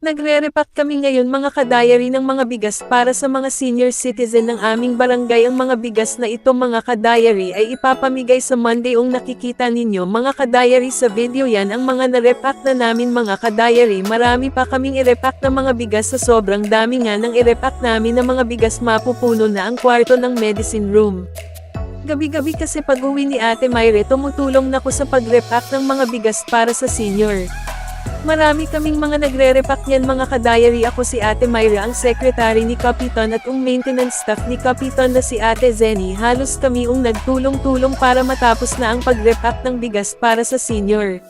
Nagre-repack kami ngayon mga ka-diary ng mga bigas para sa mga senior citizen ng aming barangay. Ang mga bigas na ito mga ka-diary ay ipapamigay sa Monday. Nakikita ninyo mga ka-diary sa video yan ang mga na-repack na namin mga ka-diary. Marami pa kaming i-repack na mga bigas sa sobrang dami nga ng i-repack namin na mga bigas. Mapupuno na ang kwarto ng medicine room. Gabi-gabi kasi pag-uwi ni Ate Mayre tumutulong na ko sa pag-repack ng mga bigas para sa senior. Marami kaming mga nagre-repack niyan mga ka-diary. Ako si Ate Mayra ang secretary ni Kapitan at maintenance staff ni Kapitan na si Ate Zenny. Halos kami nagtulong-tulong para matapos na ang pag-repack ng bigas para sa senior.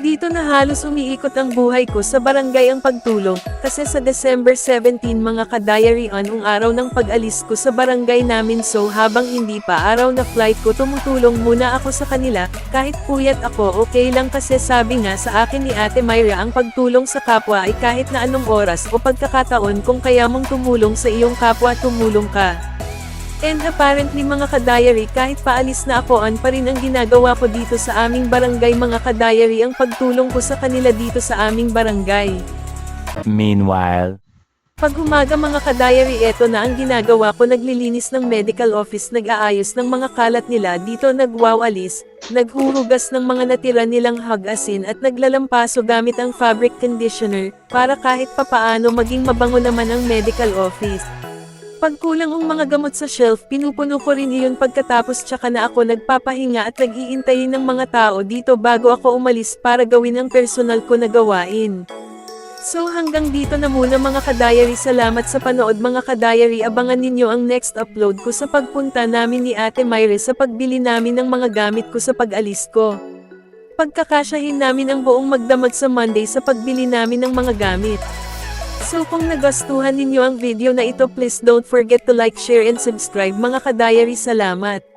Dito na halos umiikot ang buhay ko sa barangay ang pagtulong, kasi sa December 17 mga ka-diary ang araw ng pag-alis ko sa barangay namin. So habang hindi pa araw na flight ko tumutulong muna ako sa kanila, kahit puyat ako okay lang kasi sabi nga sa akin ni Ate Mayra ang pagtulong sa kapwa ay kahit na anong oras o pagkakataon. Kung kaya mong tumulong sa iyong kapwa tumulong ka. And apparently mga ka-diary kahit paalis na ako pa rin ang ginagawa ko dito sa aming barangay mga ka-diary ang pagtulong ko sa kanila dito sa aming barangay. Meanwhile, Pag umaga mga ka-diary eto na ang ginagawa ko, naglilinis ng medical office, nag-aayos ng mga kalat nila dito, nagwawalis, naghuhugas ng mga natira nilang hagasin at naglalampaso gamit ang fabric conditioner, para kahit papaano maging mabango naman ang medical office. Pag kulang ang mga gamot sa shelf, pinupuno ko rin iyon pagkatapos tsaka na ako nagpapahinga at nag-iintayin ng mga tao dito bago ako umalis para gawin ang personal ko na gawain. So hanggang dito na muna mga ka-diary. Salamat sa panood mga ka-diary. Abangan ninyo ang next upload ko sa pagpunta namin ni Ate Mayre sa pagbili namin ng mga gamit ko sa pag-alis ko. Pagkakasyahin namin ang buong magdamag sa Monday sa pagbili namin ng mga gamit. So kung nagustuhan ninyo ang video na ito, please don't forget to like, share and subscribe mga ka-diary. Salamat.